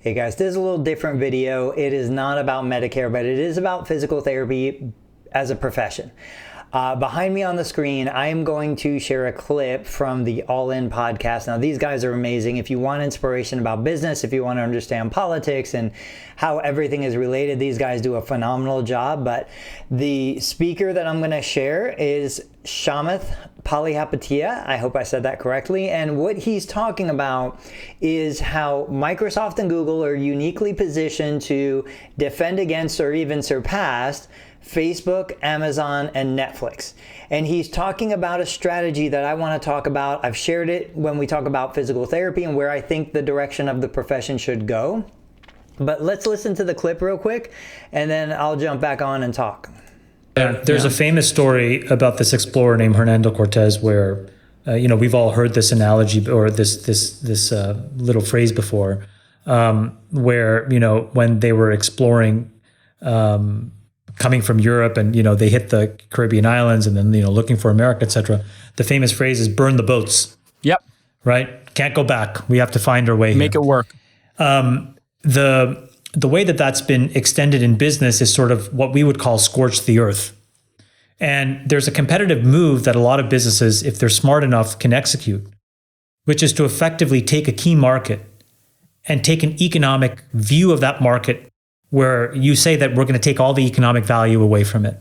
Hey guys, this is a little different video. It is not about Medicare, but it is about physical therapy as a profession. Behind me on the screen, I am going to share a clip from the All In podcast. Now, these guys are amazing. If you want inspiration about business, if you want to understand politics and how everything is related, these guys do a phenomenal job. But the speaker that I'm going to share is Shamath Palihapitiya. I hope I said that correctly. And what he's talking about is how Microsoft and Google are uniquely positioned to defend against or even surpass Facebook, Amazon, and Netflix. And he's talking about a strategy that I want to talk about. I've shared it when we talk about physical therapy and where I think the direction of the profession should go. But let's listen to the clip real quick, and then I'll jump back on and talk. There's a famous story about this explorer named Hernando Cortez where, we've all heard this analogy or this little phrase before, where, when they were exploring, coming from Europe and, they hit the Caribbean islands and then, looking for America, etc. The famous phrase is burn the boats. Yep. Right? Can't go back. We have to find our way Make here. it work. The way that that's been extended in business is sort of what we would call scorch the earth. And there's a competitive move that a lot of businesses, if they're smart enough, can execute, which is to effectively take a key market and take an economic view of that market where you say that we're going to take all the economic value away from it.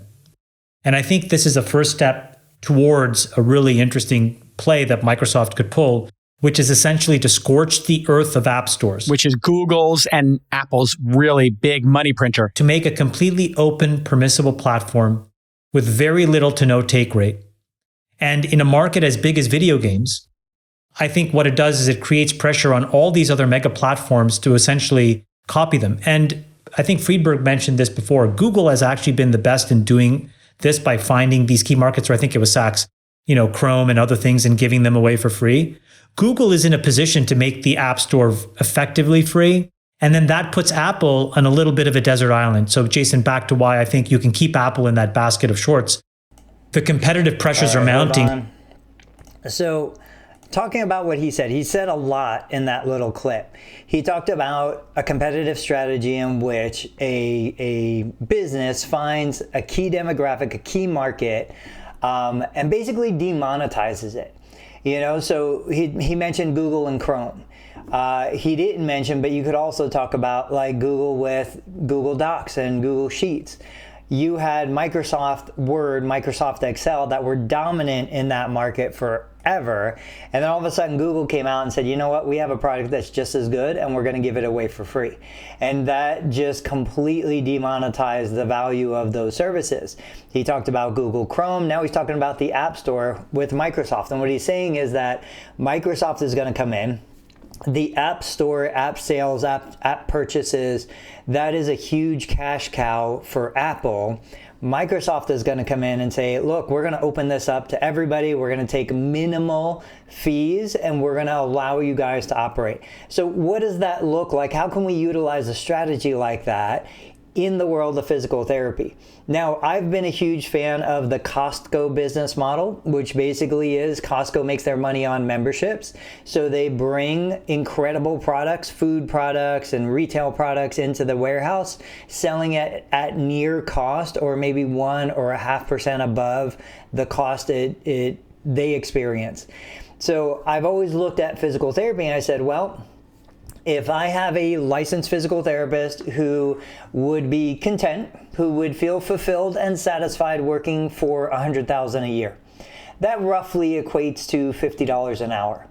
And I think this is a first step towards a really interesting play that Microsoft could pull, which is essentially to scorch the earth of app stores. Which is Google's and Apple's really big money printer. To make a completely open, permissible platform with very little to no take rate. And in a market as big as video games, I think what it does is it creates pressure on all these other mega platforms to essentially copy them. And I think Friedberg mentioned this before. Google has actually been the best in doing this by finding these key markets, or I think it was Saks, Chrome and other things, and giving them away for free. Google is in a position to make the App Store effectively free. And then that puts Apple on a little bit of a desert island. So Jason, back to why I think you can keep Apple in that basket of shorts. The competitive pressures are mounting. So talking about what he said a lot in that little clip. He talked about a competitive strategy in which a business finds a key demographic, a key market, and basically demonetizes it. So he mentioned Google and Chrome. He didn't mention, but you could also talk about like Google with Google Docs and Google Sheets. You had Microsoft Word, Microsoft Excel that were dominant in that market forever. And then all of a sudden Google came out and said, you know what, we have a product that's just as good and we're going to give it away for free. And that just completely demonetized the value of those services. He talked about Google Chrome. Now he's talking about the App Store with Microsoft. And what he's saying is that Microsoft is going to come in. The App Store, app sales, app purchases, that is a huge cash cow for Apple. Microsoft is going to come in and say, look, we're going to open this up to everybody. We're going to take minimal fees and we're going to allow you guys to operate. So what does that look like? How can we utilize a strategy like that in the world of physical therapy? Now, I've been a huge fan of the CostCo business model, which basically is Costco makes their money on memberships. So they bring incredible products, food products and retail products into the warehouse, selling it at near cost or maybe 1 or 0.5% above the cost they experience. So I've always looked at physical therapy and I said, well, if I have a licensed physical therapist who would be content, who would feel fulfilled and satisfied working for $100,000 a year, that roughly equates to $50 an hour.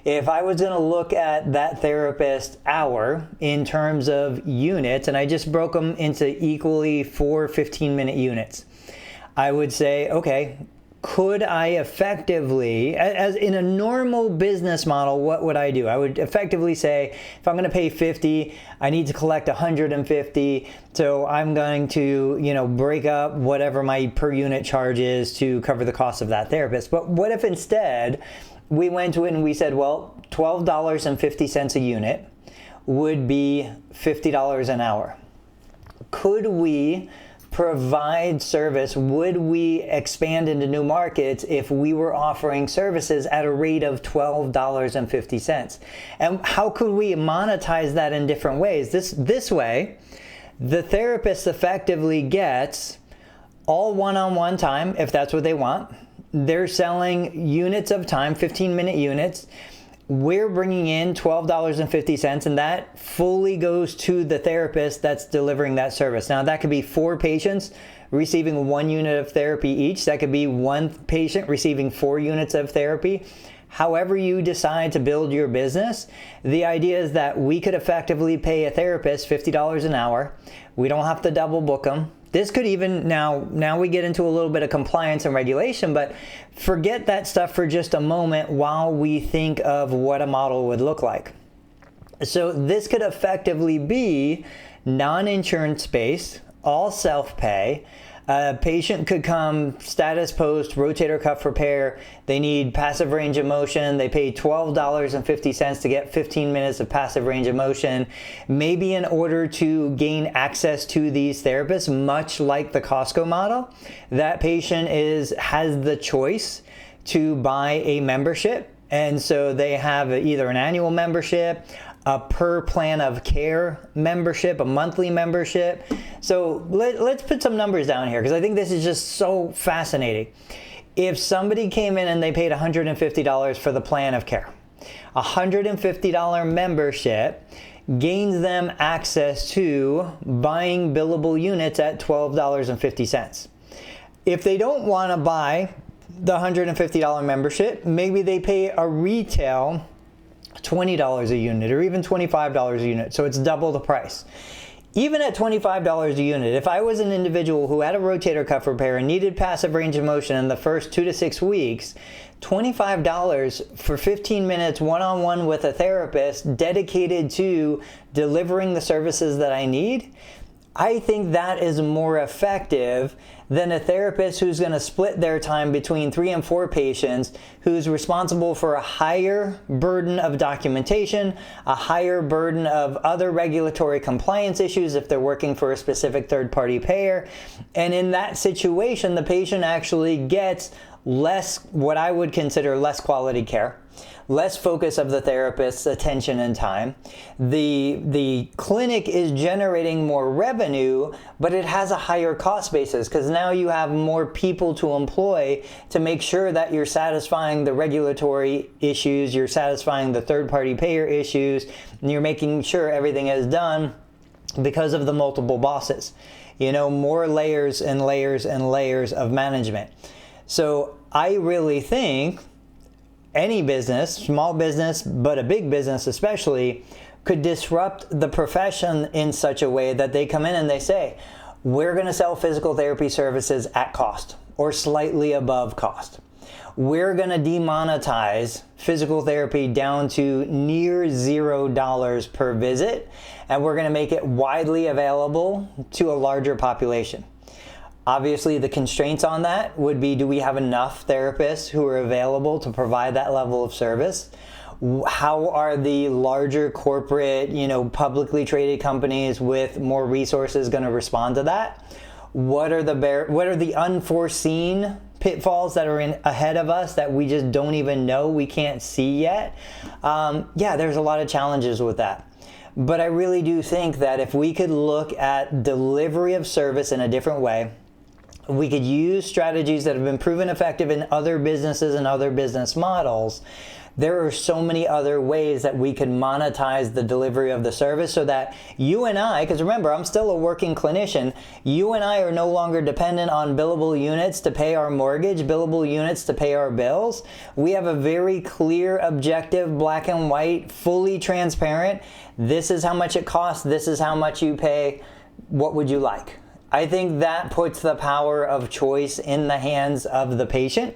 If I was going to look at that therapist hour in terms of units, and I just broke them into equally 4 15-minute units, I would say, okay, could I effectively, as in a normal business model, what would I do? I would effectively say, if I'm going to pay 50, I need to collect 150. So I'm going to, break up whatever my per unit charge is to cover the cost of that therapist. But what if instead we went to it and we said, well, $12.50 a unit would be $50 an hour. Could we provide service? Would we expand into new markets if we were offering services at a rate of $12.50? And how could we monetize that in different ways? This way, the therapist effectively gets all one-on-one time, if that's what they want. They're selling units of time, 15-minute units. We're bringing in $12.50, and that fully goes to the therapist that's delivering that service. Now, that could be 4 patients receiving 1 unit of therapy each. That could be 1 patient receiving 4 units of therapy. However you decide to build your business, the idea is that we could effectively pay a therapist $50 an hour. We don't have to double book them. This could even, now we get into a little bit of compliance and regulation, but forget that stuff for just a moment while we think of what a model would look like. So this could effectively be non-insurance based, all self-pay. A patient could come status post rotator cuff repair. They need passive range of motion. They pay $12.50 to get 15 minutes of passive range of motion. Maybe in order to gain access to these therapists, much like the CostCo model, that patient has the choice to buy a membership. And so they have either an annual membership, a per plan of care membership, a monthly membership. So let's put some numbers down here, because I think this is just so fascinating. If somebody came in and they paid $150 for the plan of care, a $150 membership gains them access to buying billable units at $12.50. If they don't want to buy the $150 membership, maybe they pay a retail $20 a unit or even $25 a unit, so it's double the price. Even at $25 a unit, if I was an individual who had a rotator cuff repair and needed passive range of motion in the first 2 to 6 weeks, $25 for 15 minutes one-on-one with a therapist dedicated to delivering the services that I need, I think that is more effective than a therapist who's going to split their time between 3 and 4 patients, who's responsible for a higher burden of documentation, a higher burden of other regulatory compliance issues if they're working for a specific third-party payer. And in that situation, the patient actually gets less, what I would consider less quality care, less focus of the therapist's attention and time. The clinic is generating more revenue, but it has a higher cost basis, because now you have more people to employ to make sure that you're satisfying the regulatory issues, you're satisfying the third-party payer issues, and you're making sure everything is done because of the multiple bosses. You know, more layers and layers and layers of management. So I really think any business, small business, but a big business especially, could disrupt the profession in such a way that they come in and they say, we're going to sell physical therapy services at cost or slightly above cost. We're going to demonetize physical therapy down to near $0 per visit, and we're going to make it widely available to a larger population. Obviously, the constraints on that would be, do we have enough therapists who are available to provide that level of service? How are the larger corporate, publicly traded companies with more resources going to respond to that? What are the unforeseen pitfalls that are ahead of us that we just don't even know, we can't see yet? There's a lot of challenges with that. But I really do think that if we could look at delivery of service in a different way, we could use strategies that have been proven effective in other businesses and other business models. There are so many other ways that we could monetize the delivery of the service, so that you and I, because remember, I'm still a working clinician, you and I are no longer dependent on billable units to pay our mortgage, billable units to pay our bills. We have a very clear, objective, black and white, fully transparent, this is how much it costs, this is how much you pay, what would you like? I think that puts the power of choice in the hands of the patient,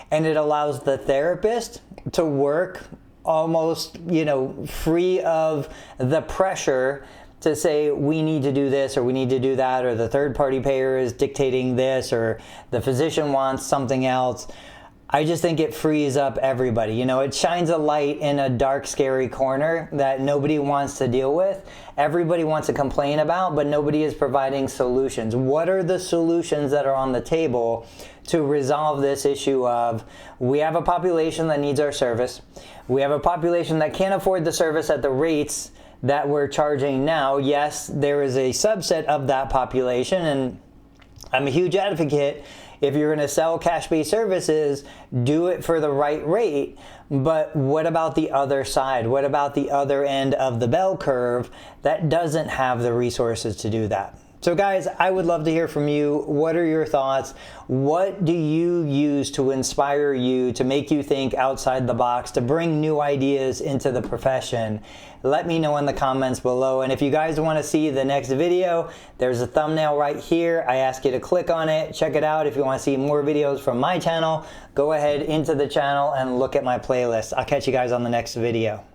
and it allows the therapist to work almost, free of the pressure to say, we need to do this or we need to do that, or the third party payer is dictating this, or the physician wants something else. I just think it frees up everybody. You know, it shines a light in a dark, scary corner that nobody wants to deal with. Everybody wants to complain about, but nobody is providing solutions. What are the solutions that are on the table to resolve this issue of, we have a population that needs our service. We have a population that can't afford the service at the rates that we're charging now. Yes, there is a subset of that population, and I'm a huge advocate. If you're going to sell cash-based services, do it for the right rate. But what about the other side? What about the other end of the bell curve that doesn't have the resources to do that? So guys, I would love to hear from you. What are your thoughts? What do you use to inspire you, to make you think outside the box, to bring new ideas into the profession? Let me know in the comments below. And if you guys want to see the next video, there's a thumbnail right here. I ask you to click on it, check it out. If you want to see more videos from my channel, go ahead into the channel and look at my playlist. I'll catch you guys on the next video.